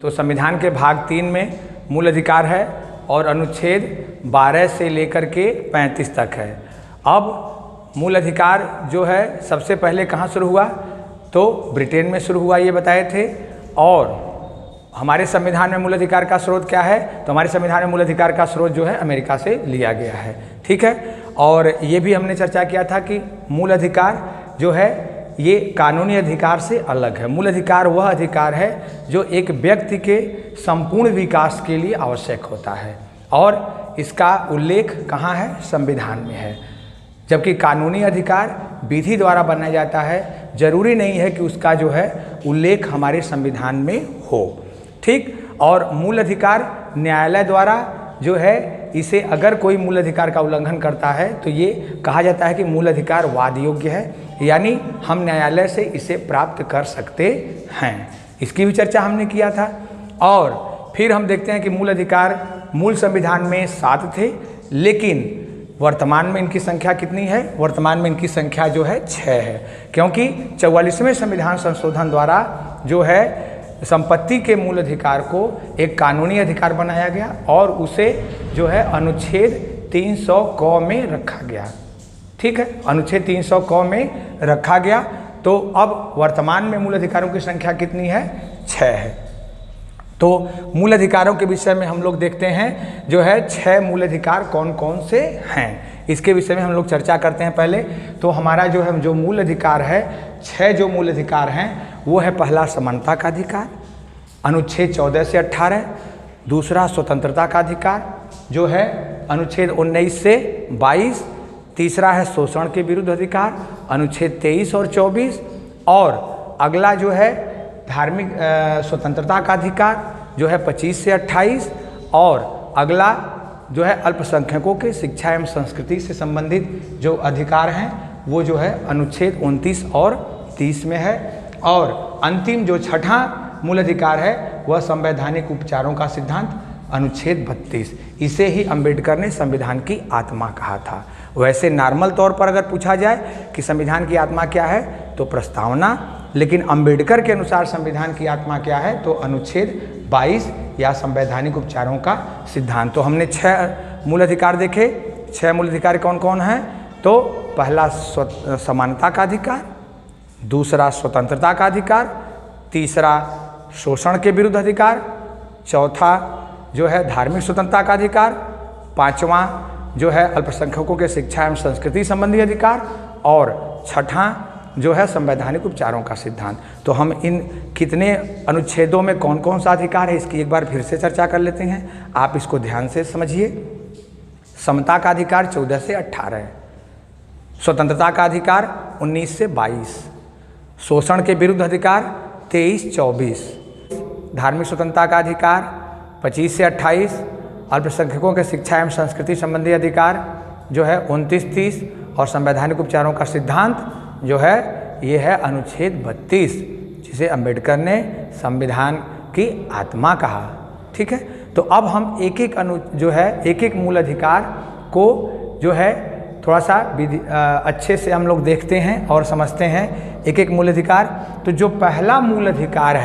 तो संविधान के भाग 3 में मूल अधिकार है और अनुच्छेद 12 से लेकर के 35 तक है। अब मूल अधिकार जो है सबसे पहले कहाँ शुरू हुआ, तो ब्रिटेन में शुरू हुआ, ये बताए थे। और हमारे संविधान में मूल अधिकार का स्रोत क्या है, तो हमारे संविधान में मूल अधिकार का स्रोत जो है अमेरिका से लिया गया है, ठीक है। और ये भी हमने चर्चा किया था कि मूल अधिकार जो है ये कानूनी अधिकार से अलग है। मूल अधिकार वह अधिकार है जो एक व्यक्ति के संपूर्ण विकास के लिए आवश्यक होता है और इसका उल्लेख कहाँ है, संविधान में है। जबकि कानूनी अधिकार विधि द्वारा बनाया जाता है, जरूरी नहीं है कि उसका जो है उल्लेख हमारे संविधान में हो, ठीक। और मूल अधिकार न्यायालय द्वारा जो है इसे अगर कोई मूल अधिकार का उल्लंघन करता है तो ये कहा जाता है कि मूल अधिकार वाद योग्य है, यानी हम न्यायालय से इसे प्राप्त कर सकते हैं। इसकी भी चर्चा हमने किया था। और फिर हम देखते हैं कि मूल अधिकार मूल संविधान में 7 थे, लेकिन वर्तमान में इनकी संख्या कितनी है, वर्तमान में इनकी संख्या जो है 6 है, क्योंकि 44वें संविधान संशोधन द्वारा जो है संपत्ति के मूल अधिकार को एक कानूनी अधिकार बनाया गया और उसे जो है अनुच्छेद 300 क में रखा गया, ठीक है, अनुच्छेद 300 क में रखा गया। तो अब वर्तमान में मूल अधिकारों की संख्या कितनी है, 6 है। तो मूल अधिकारों के विषय में हम लोग देखते हैं जो है 6 मूल अधिकार कौन कौन से हैं, इसके विषय में हम लोग चर्चा करते हैं। पहले तो हमारा जो है जो मूल अधिकार है, 6 जो मूल अधिकार हैं वो है, पहला समानता का अधिकार अनुच्छेद 14 से 18, दूसरा स्वतंत्रता का अधिकार जो है अनुच्छेद 19 से 22, तीसरा है शोषण के विरुद्ध अधिकार अनुच्छेद 23 और 24, और अगला जो है धार्मिक स्वतंत्रता का अधिकार जो है 25 से 28, और अगला जो है अल्पसंख्यकों के शिक्षा एवं संस्कृति से संबंधित जो अधिकार हैं वो जो है अनुच्छेद 29 और 30 में है। और अंतिम जो 6वां मूल अधिकार है वह संवैधानिक उपचारों का सिद्धांत अनुच्छेद 32, इसे ही अंबेडकर ने संविधान की आत्मा कहा था। वैसे नॉर्मल तौर पर अगर पूछा जाए कि संविधान की आत्मा क्या है तो प्रस्तावना, लेकिन अंबेडकर के अनुसार संविधान की आत्मा क्या है तो अनुच्छेद 22 या संवैधानिक उपचारों का सिद्धांत। तो हमने 6 मूल अधिकार देखे। 6 मूल अधिकार कौन कौन हैं, तो पहला समानता का अधिकार, दूसरा स्वतंत्रता का अधिकार, तीसरा शोषण के विरुद्ध अधिकार, चौथा जो है धार्मिक स्वतंत्रता का अधिकार, 5वां जो है अल्पसंख्यकों के शिक्षा एवं संस्कृति संबंधी अधिकार, और 6वां जो है संवैधानिक उपचारों का सिद्धांत। तो हम इन कितने अनुच्छेदों में कौन कौन सा अधिकार है इसकी एक बार फिर से चर्चा कर लेते हैं, आप इसको ध्यान से समझिए। समता का अधिकार 14 से 18, स्वतंत्रता का अधिकार 19 से 22, शोषण के विरुद्ध अधिकार 23-24, धार्मिक स्वतंत्रता का अधिकार 25 से 28, अल्पसंख्यकों के शिक्षा एवं संस्कृति संबंधी अधिकार जो है 29-30, और संवैधानिक उपचारों का सिद्धांत जो है ये है अनुच्छेद 32, जिसे अंबेडकर ने संविधान की आत्मा कहा, ठीक है। तो अब हम एक एक मूल अधिकार को जो है थोड़ा सा अच्छे से हम लोग देखते हैं और समझते हैं एक एक मूल अधिकार। तो जो पहला मूल अधिकार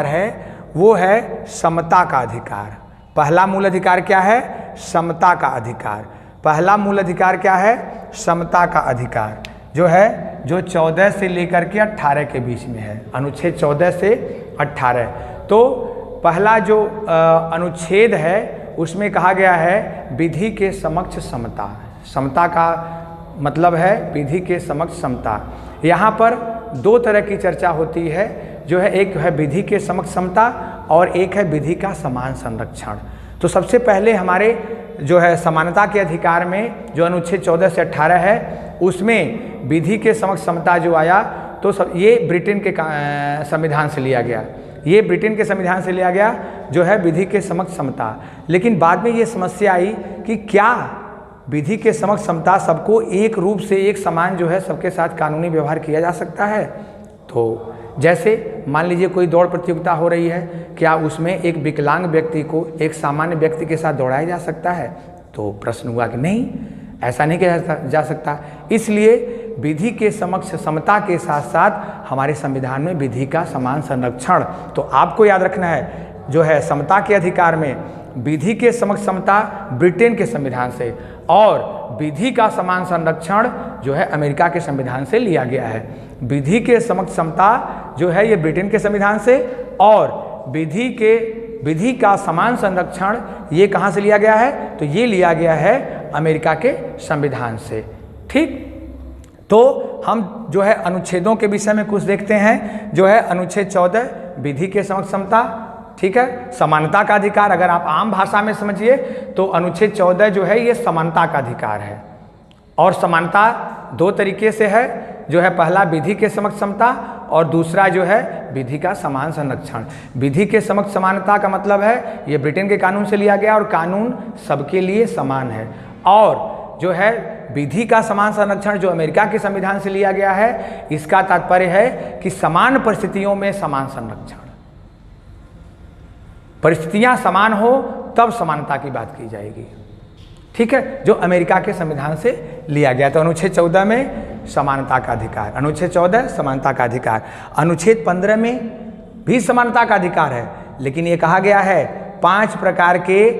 है वो है समता का अधिकार। पहला मूल अधिकार क्या है, समता का अधिकार। पहला मूल अधिकार क्या है, समता का अधिकार जो है जो 14 से लेकर के 18 के बीच में है, अनुच्छेद 14 से 18। तो पहला जो अनुच्छेद है उसमें कहा गया है विधि के समक्ष समता। समता का मतलब है विधि के समक्ष समता। यहाँ पर 2 तरह की चर्चा होती है, जो है एक है विधि के समक्ष समता और एक है विधि का समान संरक्षण। तो सबसे पहले हमारे जो है समानता के अधिकार में जो अनुच्छेद 14 से 18 है उसमें विधि के समक्ष समता जो आया तो ये ब्रिटेन के संविधान से लिया गया, ये ब्रिटेन के संविधान से लिया गया जो है विधि के समक्ष समता। लेकिन बाद में ये समस्या आई कि क्या विधि के समक्ष समता सबको एक रूप से एक समान जो है सबके साथ कानूनी व्यवहार किया जा सकता है। तो जैसे मान लीजिए कोई दौड़ प्रतियोगिता हो रही है, क्या उसमें एक विकलांग व्यक्ति को एक सामान्य व्यक्ति के साथ दौड़ाया जा सकता है, तो प्रश्न हुआ कि नहीं, ऐसा नहीं किया जा सकता। इसलिए विधि के समक्ष समता के साथ साथ हमारे संविधान में विधि का समान संरक्षण। तो आपको याद रखना है जो है समता के अधिकार में विधि के समक्ष समता ब्रिटेन के संविधान से, और विधि का समान संरक्षण जो है अमेरिका के संविधान से लिया गया है। विधि के समक्ष समता जो है ये ब्रिटेन के संविधान से, और विधि का समान संरक्षण ये कहाँ से लिया गया है? तो ये लिया गया है अमेरिका के संविधान से। ठीक, तो हम जो है अनुच्छेदों के विषय में कुछ देखते हैं। जो है अनुच्छेद 14 विधि के समक्ष समता, ठीक है, समानता का अधिकार। अगर आप आम भाषा में समझिए तो अनुच्छेद 14 जो है ये समानता का अधिकार है। और समानता दो तरीके से है, जो है पहला विधि के समक्ष समता और दूसरा जो है विधि का समान संरक्षण। विधि के समक्ष समानता का मतलब है ये ब्रिटेन के कानून से लिया गया और कानून सबके लिए समान है। और जो है विधि का समान संरक्षण जो अमेरिका के संविधान से लिया गया है, इसका तात्पर्य है कि समान परिस्थितियों में समान संरक्षण। परिस्थितियां समान हो तब समानता की बात की जाएगी, ठीक है, जो अमेरिका के संविधान से लिया गया। तो अनुच्छेद 14 में समानता का अधिकार, अनुच्छेद 14 समानता का अधिकार। अनुच्छेद 15 में भी समानता का अधिकार है, लेकिन ये कहा गया है 5 प्रकार के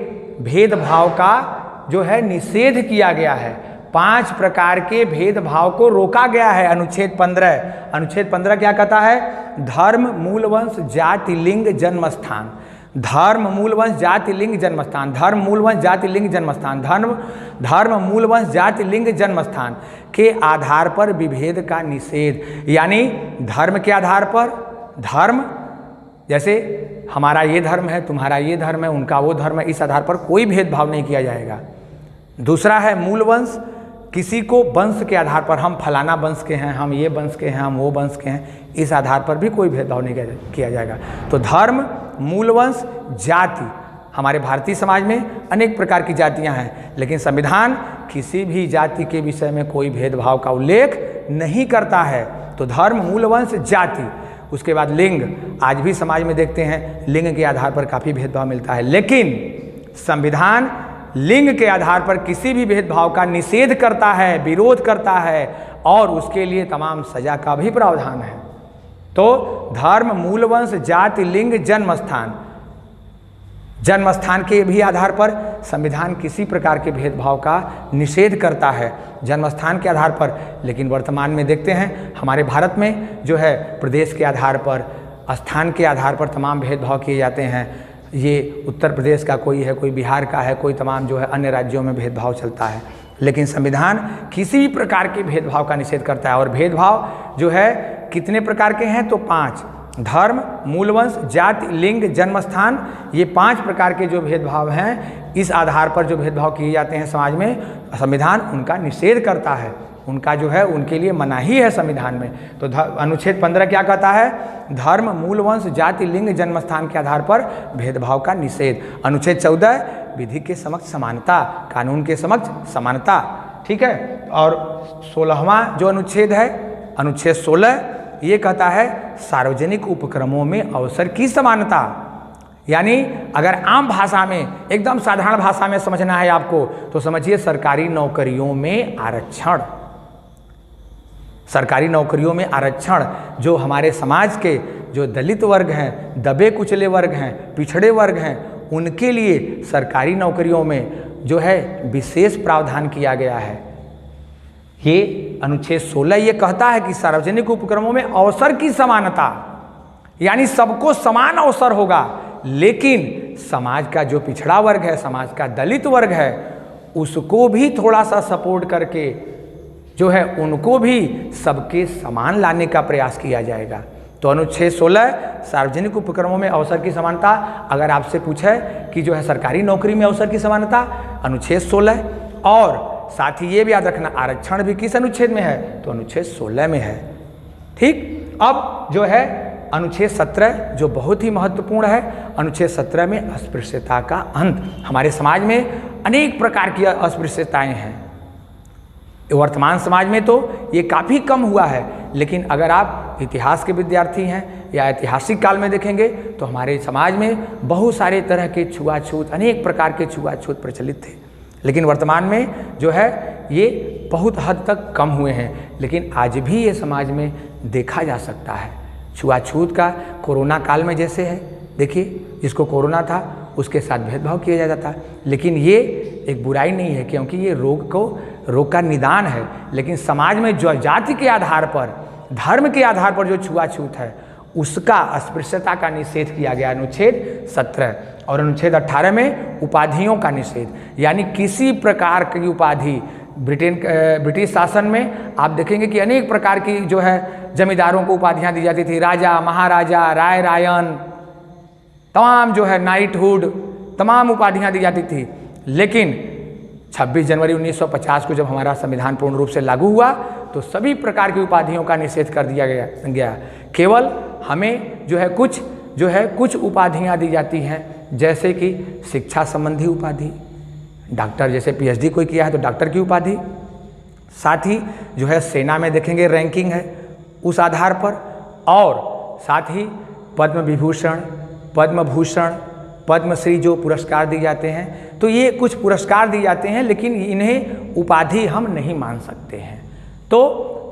भेदभाव का जो है निषेध किया गया है। 5 प्रकार के भेदभाव को रोका गया है। अनुच्छेद 15, अनुच्छेद 15 क्या कहता है? धर्म, मूल वंश, जाति, लिंग, जन्म स्थान। धर्म, मूल वंश, जाति, लिंग, जन्म स्थान। धर्म, मूल वंश, जाति, लिंग, जन्म स्थान। धर्म, मूल वंश, जाति, लिंग, जन्म स्थान के आधार पर विभेद का निषेध। यानी धर्म के आधार पर, धर्म जैसे हमारा ये धर्म है, तुम्हारा ये धर्म है, उनका वो धर्म है, इस आधार पर कोई भेदभाव नहीं किया जाएगा। दूसरा है मूल वंश, किसी को वंश के आधार पर, हम फलाना वंश के हैं, हम ये वंश के हैं, हम वो वंश के हैं, इस आधार पर भी कोई भेदभाव नहीं किया जाएगा। तो धर्म, मूल वंश, जाति, हमारे भारतीय समाज में अनेक प्रकार की जातियां हैं, लेकिन संविधान किसी भी जाति के विषय में कोई भेदभाव का उल्लेख नहीं करता है। तो धर्म, मूल वंश, जाति। उसके बाद लिंग, आज भी समाज में देखते हैं लिंग के आधार पर काफ़ी भेदभाव मिलता है, लेकिन संविधान लिंग के आधार पर किसी भी भेदभाव का निषेध करता है, विरोध करता है, और उसके लिए तमाम सजा का भी प्रावधान है। तो धर्म, मूल वंश, जाति, लिंग, जन्म स्थान, जन्म स्थान के भी आधार पर संविधान किसी प्रकार के भेदभाव का निषेध करता है, जन्म स्थान के आधार पर। लेकिन वर्तमान में देखते हैं हमारे भारत में जो है प्रदेश के आधार पर, स्थान के आधार पर तमाम भेदभाव किए जाते हैं। ये उत्तर प्रदेश का कोई है, कोई बिहार का है, कोई तमाम जो है अन्य राज्यों में भेदभाव चलता है, लेकिन संविधान किसी भी प्रकार के भेदभाव का निषेध करता है। और भेदभाव जो है कितने प्रकार के हैं? तो 5, धर्म, मूल वंश, जाति, लिंग, जन्म स्थान, ये 5 प्रकार के जो भेदभाव हैं, इस आधार पर जो भेदभाव किए जाते हैं समाज में, संविधान उनका निषेध करता है, उनका जो है उनके लिए मनाही है संविधान में। तो अनुच्छेद 15 क्या कहता है? धर्म, मूल वंश, जाति, लिंग, जन्म स्थान के आधार पर भेदभाव का निषेध। अनुच्छेद 14 विधि के समक्ष समानता, कानून के समक्ष समानता, ठीक है। और 16वां जो अनुच्छेद है, अनुच्छेद 16, ये कहता है सार्वजनिक उपक्रमों में अवसर की समानता। यानी अगर आम भाषा में, एकदम साधारण भाषा में समझना है आपको, तो समझिए सरकारी नौकरियों में आरक्षण। सरकारी नौकरियों में आरक्षण, जो हमारे समाज के जो दलित वर्ग हैं, दबे कुचले वर्ग हैं, पिछड़े वर्ग हैं, उनके लिए सरकारी नौकरियों में जो है विशेष प्रावधान किया गया है। ये अनुच्छेद 16 ये कहता है कि सार्वजनिक उपक्रमों में अवसर की समानता, यानी सबको समान अवसर होगा, लेकिन समाज का जो पिछड़ा वर्ग है, समाज का दलित वर्ग है, उसको भी थोड़ा सा सपोर्ट करके जो है उनको भी सबके समान लाने का प्रयास किया जाएगा। तो अनुच्छेद 16 सार्वजनिक उपक्रमों में अवसर की समानता। अगर आपसे पूछे कि जो है सरकारी नौकरी में अवसर की समानता, अनुच्छेद 16, और साथ ही ये भी याद रखना आरक्षण भी किस अनुच्छेद में है? तो अनुच्छेद 16 में है, ठीक। अब जो है अनुच्छेद 17 जो बहुत ही महत्वपूर्ण है, अनुच्छेद 17 में अस्पृश्यता का अंत। हमारे समाज में अनेक प्रकार की अस्पृश्यताएं हैं, वर्तमान समाज में तो ये काफ़ी कम हुआ है, लेकिन अगर आप इतिहास के विद्यार्थी हैं या ऐतिहासिक काल में देखेंगे तो हमारे समाज में बहुत सारे तरह के छुआछूत, अनेक प्रकार के छुआछूत प्रचलित थे, लेकिन वर्तमान में जो है ये बहुत हद तक कम हुए हैं। लेकिन आज भी ये समाज में देखा जा सकता है। छुआछूत का कोरोना काल में जैसे है, देखिए जिसको कोरोना था उसके साथ भेदभाव किया जाता था, लेकिन ये एक बुराई नहीं है क्योंकि ये रोग का निदान है। लेकिन समाज में जो जाति के आधार पर, धर्म के आधार पर जो छुआछूत है उसका, अस्पृश्यता का निषेध किया गया अनुच्छेद 17 और अनुच्छेद 18 में उपाधियों का निषेध, यानी किसी प्रकार की उपाधि ब्रिटिश शासन में आप देखेंगे कि अनेक प्रकार की जो है जमींदारों को उपाधियां दी जाती थी, राजा, महाराजा, राय, रायन, तमाम जो है नाइटहुड, तमाम उपाधियां दी जाती थी। लेकिन 26 जनवरी 1950 को जब हमारा संविधान पूर्ण रूप से लागू हुआ तो सभी प्रकार की उपाधियों का निषेध कर दिया गया। केवल हमें जो है कुछ उपाधियां दी जाती हैं, जैसे कि शिक्षा संबंधी उपाधि, डॉक्टर जैसे पीएचडी कोई किया है तो डॉक्टर की उपाधि, साथ ही जो है सेना में देखेंगे रैंकिंग है उस आधार पर, और साथ ही पद्म विभूषण, पद्म भूषण, पद्मश्री जो पुरस्कार दिए जाते हैं, तो ये कुछ पुरस्कार दिए जाते हैं, लेकिन इन्हें उपाधि हम नहीं मान सकते हैं। तो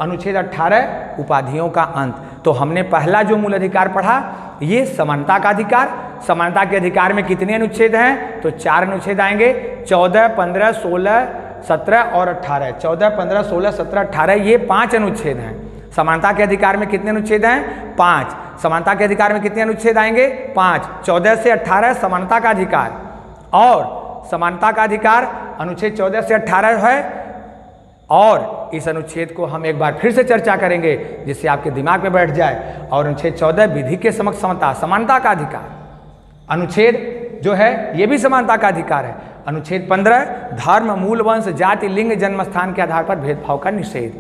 अनुच्छेद 18 उपाधियों का अंत। तो हमने पहला जो मूल अधिकार पढ़ा ये समानता का अधिकार। समानता के अधिकार में कितने अनुच्छेद हैं? तो 4 अनुच्छेद आएंगे, 14, 15, 16, 17 और 18। 14, 15, 16, 17, 18 ये 5 अनुच्छेद हैं। समानता के अधिकार में कितने अनुच्छेद हैं? 5। समानता के अधिकार में कितने अनुच्छेद आएंगे? 5। 14 से 18 समानता का अधिकार, और समानता का अधिकार अनुच्छेद 14 से 18 है। और इस अनुच्छेद को हम एक बार फिर से चर्चा करेंगे जिससे आपके दिमाग में बैठ जाए। और अनुच्छेद 14 विधि के समक्ष समता, समानता का अधिकार। अनुच्छेद जो है ये भी समानता का अधिकार है। अनुच्छेद 15 धर्म, मूल, वंश, जाति, लिंग, जन्म स्थान के आधार पर भेदभाव का निषेध।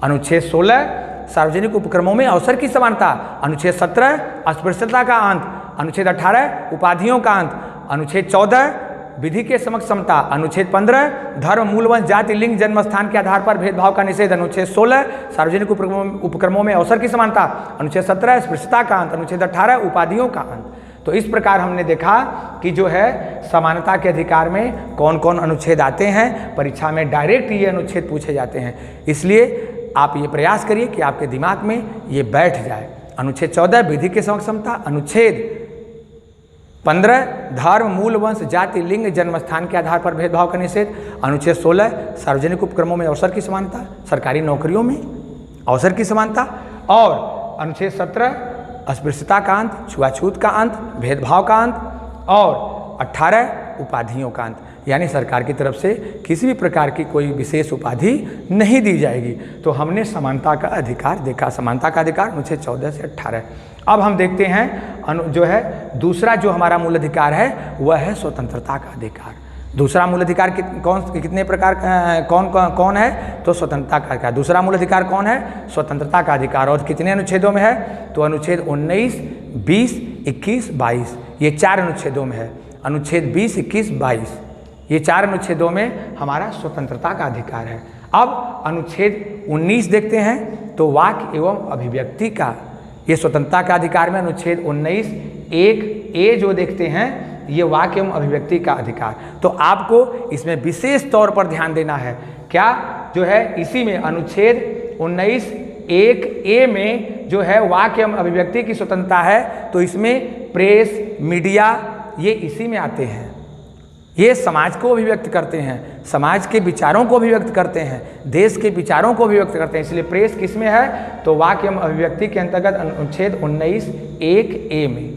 अनुच्छेद 16 सार्वजनिक उपक्रमों में अवसर की समानता। अनुच्छेद 17 अस्पृश्यता का अंत। अनुच्छेद 18 उपाधियों का अंत। अनुच्छेद 14 विधि के समक्ष समता। अनुच्छेद 15 धर्म, मूल, वंश, जाति, लिंग, जन्म स्थान के आधार पर भेदभाव का निषेध। अनुच्छेद 16 सार्वजनिक उपक्रमों में अवसर की समानता। अनुच्छेद 17 अस्पृश्यता का अंत। अनुच्छेद 18 उपाधियों का अंत। तो इस प्रकार हमने देखा कि जो है समानता के अधिकार में कौन कौन अनुच्छेद आते हैं। परीक्षा में डायरेक्ट ये अनुच्छेद पूछे जाते हैं, इसलिए आप ये प्रयास करिए कि आपके दिमाग में ये बैठ जाए। अनुच्छेद 14 विधि के समक्ष समता। अनुच्छेद 15 धर्म, मूल, वंश, जाति, लिंग, जन्म स्थान के आधार पर भेदभाव का निषेध। अनुच्छेद 16 सार्वजनिक उपक्रमों में अवसर की समानता, सरकारी नौकरियों में अवसर की समानता। और अनुच्छेद 17 अस्पृश्यता का अंत, छुआछूत का अंत, भेदभाव का अंत। और 18 उपाधियों का अंत, यानी सरकार की तरफ से किसी भी प्रकार की कोई विशेष उपाधि नहीं दी जाएगी। तो हमने समानता का अधिकार देखा, समानता का अधिकार अनुच्छेद 14 से 18। अब हम देखते हैं जो है दूसरा जो हमारा मूल अधिकार है वह है स्वतंत्रता का अधिकार। दूसरा मूल अधिकार कितने प्रकार कौन है? तो स्वतंत्रता का अधिकार। दूसरा मूल अधिकार कौन है? स्वतंत्रता का अधिकार। और कितने अनुच्छेदों में है? तो अनुच्छेद 19, 20, 21, 22 ये 4 अनुच्छेदों में है। अनुच्छेद 20, 21, 22 ये 4 अनुच्छेदों में हमारा स्वतंत्रता का अधिकार है। अब अनुच्छेद 19 देखते हैं, तो वाक्य एवं अभिव्यक्ति का, ये स्वतंत्रता का अधिकार में अनुच्छेद 19 1A जो देखते हैं ये वाक्य एवं अभिव्यक्ति का अधिकार। तो आपको इसमें विशेष तौर पर ध्यान देना है। क्या जो है इसी में अनुच्छेद 19 1A में जो है वाक्य एवं अभिव्यक्ति की स्वतंत्रता है, तो इसमें प्रेस, मीडिया ये इसी में आते हैं। ये समाज को अभिव्यक्त करते हैं, समाज के विचारों को अभिव्यक्त करते हैं, देश के विचारों को अभिव्यक्त करते हैं। इसलिए प्रेस किस में है? तो वाक्य एवं अभिव्यक्ति के अंतर्गत अनुच्छेद 19 1A में।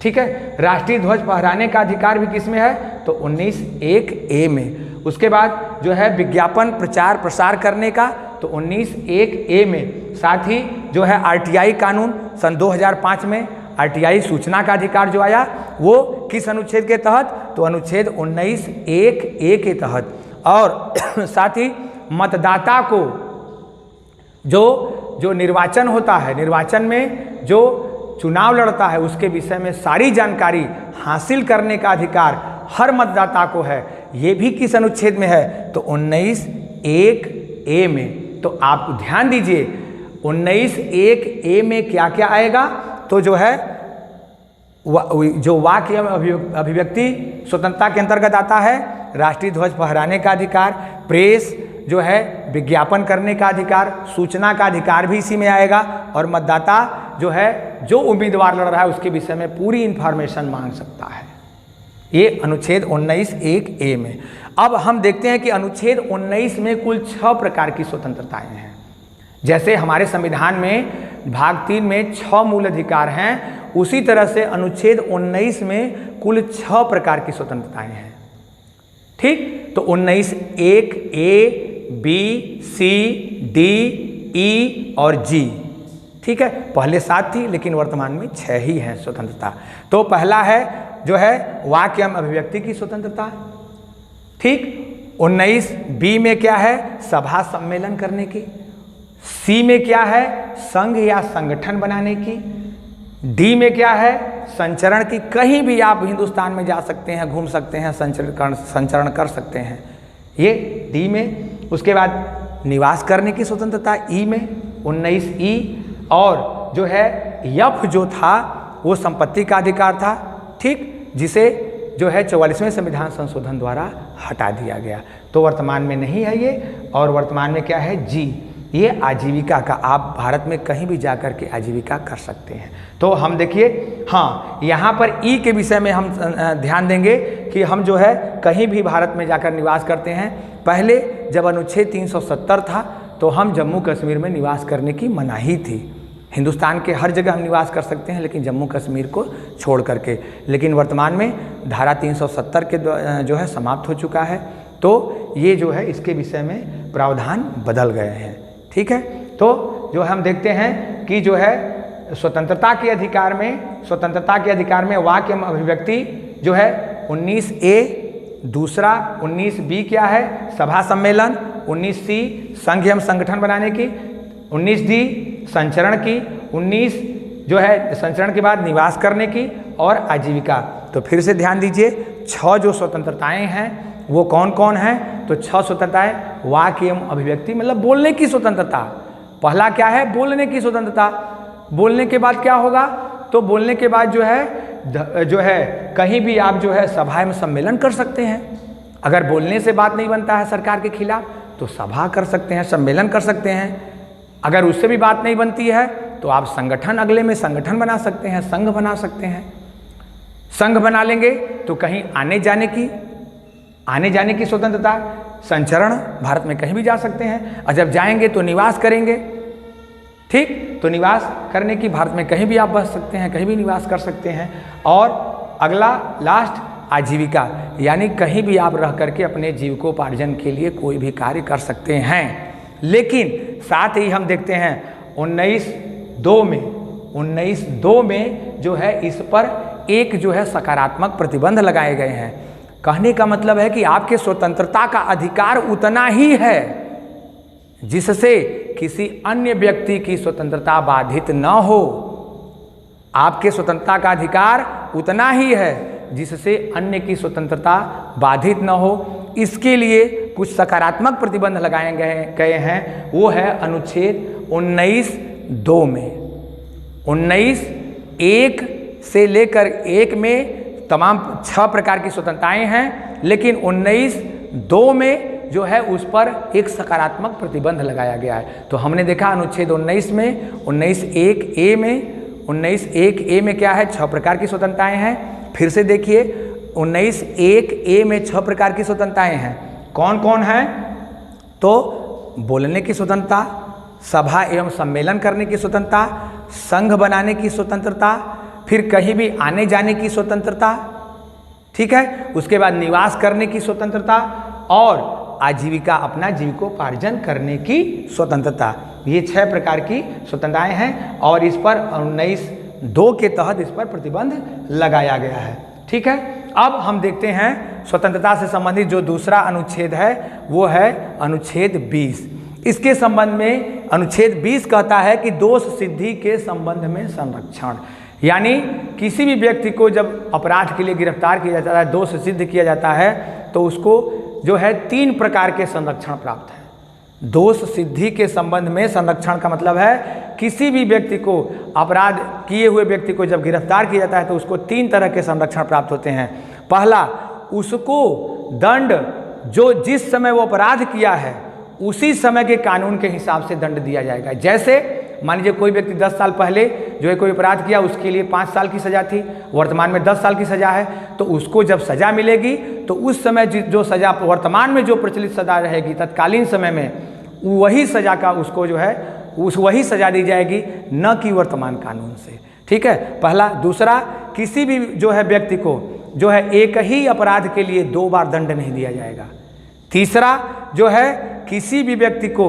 ठीक है। राष्ट्रीय ध्वज फहराने का अधिकार भी किस में है? तो 19 1A में। उसके बाद जो है विज्ञापन प्रचार प्रसार करने का, तो 19 1A में। साथ ही जो है RTI कानून सन 2005 में RTI सूचना का अधिकार जो आया वो किस अनुच्छेद के तहत? तो अनुच्छेद 19 1A के तहत। और साथ ही मतदाता को जो निर्वाचन होता है, निर्वाचन में जो चुनाव लड़ता है उसके विषय में सारी जानकारी हासिल करने का अधिकार हर मतदाता को है। ये भी किस अनुच्छेद में है? तो 19 1A में। तो आप ध्यान दीजिए 19 1A में क्या क्या आएगा? तो जो है जो वाक्य एवं अभिव्यक्ति स्वतंत्रता के अंतर्गत आता है, राष्ट्रीय ध्वज फहराने का अधिकार, प्रेस, जो है विज्ञापन करने का अधिकार, सूचना का अधिकार भी इसी में आएगा, और मतदाता जो है जो उम्मीदवार लड़ रहा है उसके विषय में पूरी इंफॉर्मेशन मांग सकता है। ये अनुच्छेद 19(1)(a) में। अब हम देखते हैं कि अनुच्छेद 19 में कुल 6 प्रकार की स्वतंत्रताएं हैं। जैसे हमारे संविधान में भाग 3 में 6 मूल अधिकार हैं, उसी तरह से अनुच्छेद 19 में कुल 6 प्रकार की स्वतंत्रताएं हैं। ठीक, तो 19(1)(a), B, C, D, E और G। ठीक है, पहले 7 थी लेकिन वर्तमान में 6 ही है स्वतंत्रता। तो पहला है जो है वाक्य एवं अभिव्यक्ति की स्वतंत्रता। ठीक, 19(b) में क्या है? सभा सम्मेलन करने की। C में क्या है? संघ या संगठन बनाने की। D में क्या है? संचरण की। कहीं भी आप हिंदुस्तान में जा सकते हैं, घूम सकते हैं, संचरण कर सकते हैं, ये D में। उसके बाद निवास करने की स्वतंत्रता E में 19(e), और जो है F जो था वो संपत्ति का अधिकार था। ठीक, जिसे जो है 44वें संविधान संशोधन द्वारा हटा दिया गया, तो वर्तमान में नहीं है ये। और वर्तमान में क्या है? G, ये आजीविका का, आप भारत में कहीं भी जाकर के आजीविका कर सकते हैं। तो हम देखिए, हाँ, यहाँ पर ई के विषय में हम ध्यान देंगे कि हम जो है कहीं भी भारत में जाकर निवास करते हैं। पहले जब अनुच्छेद 370 था तो हम जम्मू कश्मीर में निवास करने की मनाही थी। हिंदुस्तान के हर जगह हम निवास कर सकते हैं लेकिन जम्मू कश्मीर को छोड़ करके। लेकिन वर्तमान में धारा 370 के जो है समाप्त हो चुका है, तो ये जो है इसके विषय में प्रावधान बदल गए हैं। ठीक है, तो जो हम देखते हैं कि जो है स्वतंत्रता के अधिकार में वाक्य एवं अभिव्यक्ति जो है 19(a), दूसरा 19(b) क्या है? सभा सम्मेलन। 19(c) संघ एवं संगठन बनाने की। 19(d) संचरण की। 19 जो है संचरण के बाद निवास करने की और आजीविका। तो फिर से ध्यान दीजिए, 6 जो स्वतंत्रताएं हैं वो कौन कौन हैं? तो 6 स्वतंत्रताएं वाक्य एवं अभिव्यक्ति, मतलब बोलने की स्वतंत्रता। पहला क्या है? बोलने की स्वतंत्रता। बोलने के बाद क्या होगा? तो बोलने के बाद जो है कहीं भी आप जो है सभा में सम्मेलन कर सकते हैं। अगर बोलने से बात नहीं बनता है सरकार के खिलाफ तो सभा कर सकते हैं, सम्मेलन कर सकते हैं। अगर उससे भी बात नहीं बनती है तो आप संगठन, अगले में संगठन बना सकते हैं, संघ बना सकते हैं। संघ बना लेंगे तो कहीं आने जाने की स्वतंत्रता। संचरण, भारत में कहीं भी जा सकते हैं, और जब जाएंगे तो निवास करेंगे। ठीक, तो निवास करने की, भारत में कहीं भी आप बस सकते हैं, कहीं भी निवास कर सकते हैं। और अगला लास्ट आजीविका, यानी कहीं भी आप रह करके अपने जीविकोपार्जन के लिए कोई भी कार्य कर सकते हैं। लेकिन साथ ही हम देखते हैं 19(2) में जो है इस पर एक जो है सकारात्मक प्रतिबंध लगाए गए हैं। कहने का मतलब है कि आपके स्वतंत्रता का अधिकार उतना ही है जिससे किसी अन्य व्यक्ति की स्वतंत्रता बाधित न हो। आपके स्वतंत्रता का अधिकार उतना ही है जिससे अन्य की स्वतंत्रता बाधित न हो। इसके लिए कुछ सकारात्मक प्रतिबंध लगाए गए हैं, वो है अनुच्छेद 19(2) में। 19(1) से लेकर 1 में तमाम 6 प्रकार की स्वतंत्रताएं हैं, लेकिन 19(2) में जो है उस पर एक सकारात्मक प्रतिबंध लगाया गया है। तो हमने देखा अनुच्छेद 19 में, 19(1)(a) में क्या है? 6 प्रकार की स्वतंत्रताएं हैं। फिर से देखिए 19(1)(a) में 6 प्रकार की स्वतंत्रताएं हैं। कौन कौन है? तो बोलने की स्वतंत्रता, सभा एवं सम्मेलन करने की स्वतंत्रता, संघ बनाने की स्वतंत्रता, फिर कहीं भी आने जाने की स्वतंत्रता, ठीक है, उसके बाद निवास करने की स्वतंत्रता और आजीविका, अपना जीविकोपार्जन करने की स्वतंत्रता। ये 6 प्रकार की स्वतंत्रताएं हैं और इस पर 19(2) के तहत इस पर प्रतिबंध लगाया गया है। ठीक है, अब हम देखते हैं स्वतंत्रता से संबंधित जो दूसरा अनुच्छेद है वो है अनुच्छेद 20। इसके संबंध में अनुच्छेद 20 कहता है कि दोष सिद्धि के संबंध में संरक्षण, यानी किसी भी व्यक्ति को जब अपराध के लिए गिरफ्तार किया जाता है, दोष सिद्ध किया जाता है, तो उसको जो है 3 प्रकार के संरक्षण प्राप्त है। दोष सिद्धि के संबंध में संरक्षण का मतलब है किसी भी व्यक्ति को, अपराध किए हुए व्यक्ति को जब गिरफ्तार किया जाता है तो उसको 3 तरह के संरक्षण प्राप्त होते हैं। पहला, उसको दंड जो जिस समय वो अपराध किया है उसी समय के कानून के हिसाब से दंड दिया जाएगा। जैसे मान लीजिए कोई व्यक्ति 10 साल पहले जो है कोई अपराध किया, उसके लिए 5 साल की सज़ा थी, वर्तमान में 10 साल की सज़ा है, तो उसको जब सज़ा मिलेगी तो उस समय जो सज़ा वर्तमान में जो प्रचलित सज़ा रहेगी तत्कालीन समय में वही सज़ा का उसको जो है वही सज़ा दी जाएगी, न कि वर्तमान कानून से। ठीक है, पहला। दूसरा, किसी भी जो है व्यक्ति को जो है एक ही अपराध के लिए 2 बार दंड नहीं दिया जाएगा। तीसरा जो है किसी भी व्यक्ति को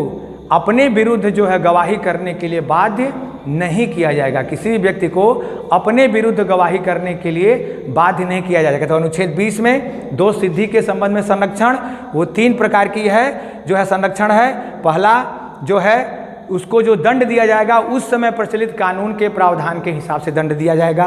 अपने विरुद्ध जो है गवाही करने के लिए बाध्य नहीं किया जाएगा। किसी भी व्यक्ति को अपने विरुद्ध गवाही करने के लिए बाध्य नहीं किया जाएगा। तो अनुच्छेद 20 में दोष सिद्धि के संबंध में संरक्षण वो 3 प्रकार की है जो है संरक्षण है। पहला जो है उसको जो दंड दिया जाएगा उस समय प्रचलित कानून के प्रावधान के हिसाब से दंड दिया जाएगा।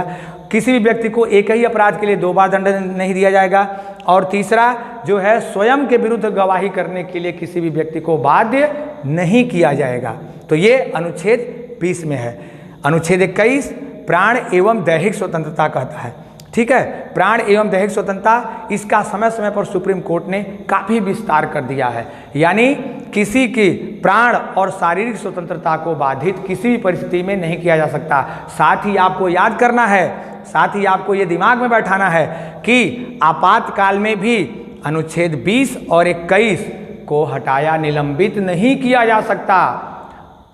किसी भी व्यक्ति को एक ही अपराध के लिए 2 बार दंड नहीं दिया जाएगा। और तीसरा जो है स्वयं के विरुद्ध गवाही करने के लिए किसी भी व्यक्ति को बाध्य नहीं किया जाएगा। तो ये अनुच्छेद 20 में है। अनुच्छेद 21 प्राण एवं दैहिक स्वतंत्रता कहता है। ठीक है, प्राण एवं दैहिक स्वतंत्रता, इसका समय समय पर सुप्रीम कोर्ट ने काफ़ी विस्तार कर दिया है। यानी किसी की प्राण और शारीरिक स्वतंत्रता को बाधित किसी भी परिस्थिति में नहीं किया जा सकता। साथ ही आपको याद करना है, साथ ही आपको ये दिमाग में बैठाना है कि आपातकाल में भी अनुच्छेद 20 और 21 को हटाया निलंबित नहीं किया जा सकता।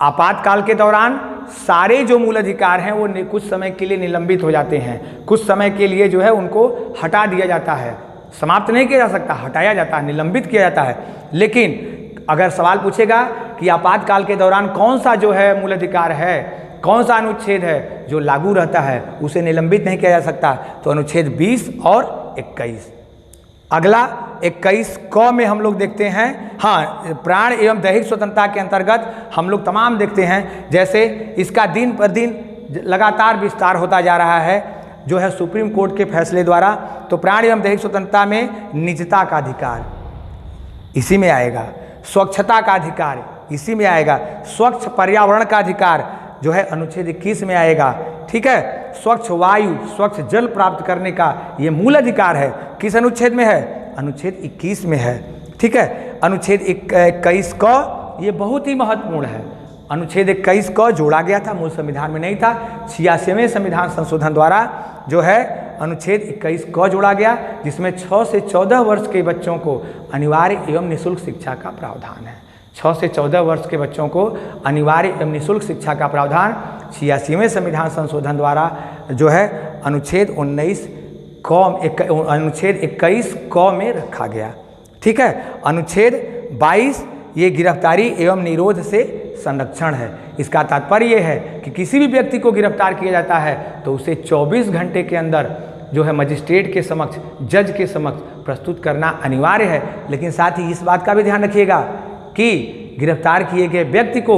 आपातकाल के दौरान सारे जो मूल अधिकार हैं वो कुछ समय के लिए निलंबित हो जाते हैं, कुछ समय के लिए जो है उनको हटा दिया जाता है। समाप्त नहीं किया जा सकता, हटाया जाता है, निलंबित किया जाता है। लेकिन अगर सवाल पूछेगा कि आपातकाल के दौरान कौन सा जो है मूल अधिकार है, कौन सा अनुच्छेद है जो लागू रहता है, उसे निलंबित नहीं किया जा सकता, तो अनुच्छेद 20 और 21। अगला 21 क में हम लोग देखते हैं, हाँ, प्राण एवं दैहिक स्वतंत्रता के अंतर्गत हम लोग तमाम देखते हैं। जैसे इसका दिन पर दिन लगातार विस्तार होता जा रहा है जो है सुप्रीम कोर्ट के फैसले द्वारा। तो प्राण एवं दैहिक स्वतंत्रता में निजता का अधिकार इसी में आएगा, स्वच्छता का अधिकार इसी में आएगा, स्वच्छ पर्यावरण का अधिकार जो है अनुच्छेद 21 में आएगा। ठीक है, स्वच्छ वायु, स्वच्छ जल प्राप्त करने का ये मूल अधिकार है, किस अनुच्छेद में है? अनुच्छेद 21 में है। ठीक है, अनुच्छेद 21 क ये बहुत ही महत्वपूर्ण है। अनुच्छेद 21 क जोड़ा गया था, मूल संविधान में नहीं था। 86वें संविधान संशोधन द्वारा जो है अनुच्छेद 21 क जोड़ा गया, जिसमें 6 से 14 वर्ष के बच्चों को अनिवार्य एवं निःशुल्क शिक्षा का प्रावधान है। 6 से 14 वर्ष के बच्चों को अनिवार्य एवं निःशुल्क शिक्षा का प्रावधान 86वें संविधान संशोधन द्वारा जो है अनुच्छेद 21 क में रखा गया। ठीक है, अनुच्छेद 22 ये गिरफ्तारी एवं निरोध से संरक्षण है। इसका तात्पर्य यह है कि किसी भी व्यक्ति को गिरफ्तार किया जाता है तो उसे 24 घंटे के अंदर जो है मजिस्ट्रेट के समक्ष, जज के समक्ष प्रस्तुत करना अनिवार्य है। लेकिन साथ ही इस बात का भी ध्यान रखिएगा कि गिरफ्तार किए गए व्यक्ति को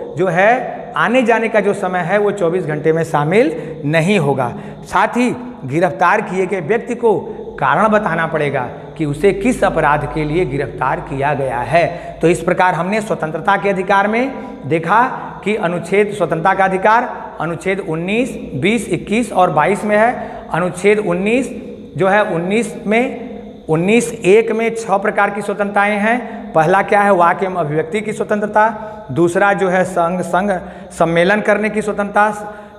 जो है आने जाने का जो समय है वो 24 घंटे में शामिल नहीं होगा। साथ ही गिरफ्तार किए गए व्यक्ति को कारण बताना पड़ेगा कि उसे किस अपराध के लिए गिरफ्तार किया गया है। तो इस प्रकार हमने स्वतंत्रता के अधिकार में देखा कि अनुच्छेद स्वतंत्रता का अधिकार अनुच्छेद 19, 20, 21 और 22 में है। अनुच्छेद 19 जो है 19(1) में 6 प्रकार की स्वतंत्रताएं हैं। पहला क्या है? वाक्य एवं अभिव्यक्ति की स्वतंत्रता। दूसरा जो है संघ सम्मेलन करने की स्वतंत्रता।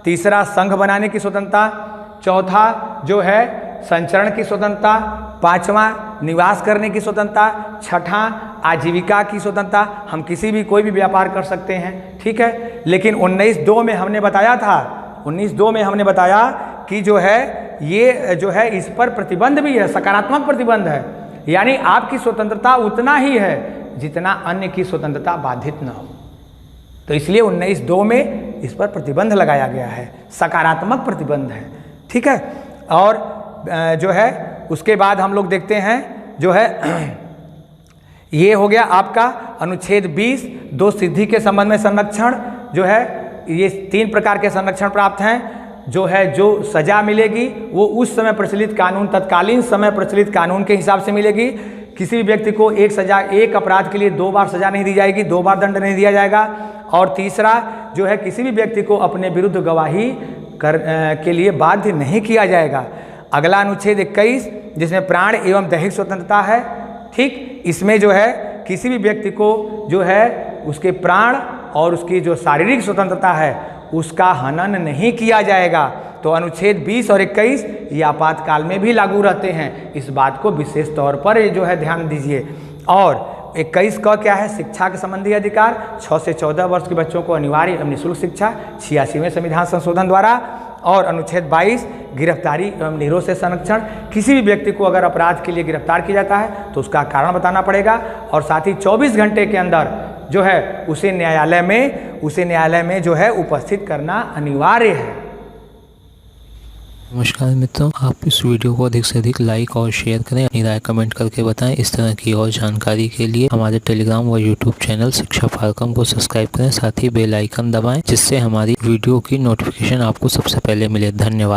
तीसरा संघ बनाने की स्वतंत्रता। चौथा जो है संचरण की स्वतंत्रता। पांचवा निवास करने की स्वतंत्रता। छठा आजीविका की स्वतंत्रता, हम कोई भी व्यापार कर सकते हैं। ठीक है, लेकिन 19(2) में हमने बताया था, 19(2) में हमने बताया कि जो है ये जो है इस पर प्रतिबंध भी है, सकारात्मक प्रतिबंध है। यानी आपकी स्वतंत्रता उतना ही है जितना अन्य की स्वतंत्रता बाधित न हो। तो इसलिए 19(2) में इस पर प्रतिबंध लगाया गया है, सकारात्मक प्रतिबंध है। ठीक है, और जो है उसके बाद हम लोग देखते हैं जो है ये हो गया आपका अनुच्छेद 20 दोष सिद्धि के संबंध में संरक्षण। जो है ये 3 प्रकार के संरक्षण प्राप्त हैं। जो है जो सजा मिलेगी वो उस समय प्रचलित कानून, तत्कालीन समय प्रचलित कानून के हिसाब से मिलेगी। किसी भी व्यक्ति को एक अपराध के लिए 2 बार सजा नहीं दी जाएगी, 2 बार दंड नहीं दिया जाएगा। और तीसरा जो है किसी भी व्यक्ति को अपने विरुद्ध गवाही के लिए बाध्य नहीं किया जाएगा। अगला अनुच्छेद 21 जिसमें प्राण एवं दैहिक स्वतंत्रता है, ठीक, इसमें जो है किसी भी व्यक्ति को जो है उसके प्राण और उसकी जो शारीरिक स्वतंत्रता है उसका हनन नहीं किया जाएगा। तो अनुच्छेद 20 और 21 ये आपातकाल में भी लागू रहते हैं, इस बात को विशेष तौर पर जो है ध्यान दीजिए। और 21 का क्या है, शिक्षा के संबंधी अधिकार, 6 से 14 वर्ष के बच्चों को अनिवार्य एवं निःशुल्क शिक्षा 86वें संविधान संशोधन द्वारा। और अनुच्छेद 22 गिरफ्तारी एवं निरोध से संरक्षण, किसी भी व्यक्ति को अगर अपराध के लिए गिरफ्तार किया जाता है तो उसका कारण बताना पड़ेगा और साथ ही 24 घंटे के अंदर जो है उसे न्यायालय में जो है उपस्थित करना अनिवार्य है। नमस्कार मित्रों, आप इस वीडियो को अधिक से अधिक लाइक और शेयर करें, अपनी राय कमेंट करके बताएं। इस तरह की और जानकारी के लिए हमारे टेलीग्राम व यूट्यूब चैनल शिक्षा फाल्कन को सब्सक्राइब करें, साथ ही बेल आइकन दबाएं जिससे हमारी वीडियो की नोटिफिकेशन आपको सबसे पहले मिले। धन्यवाद।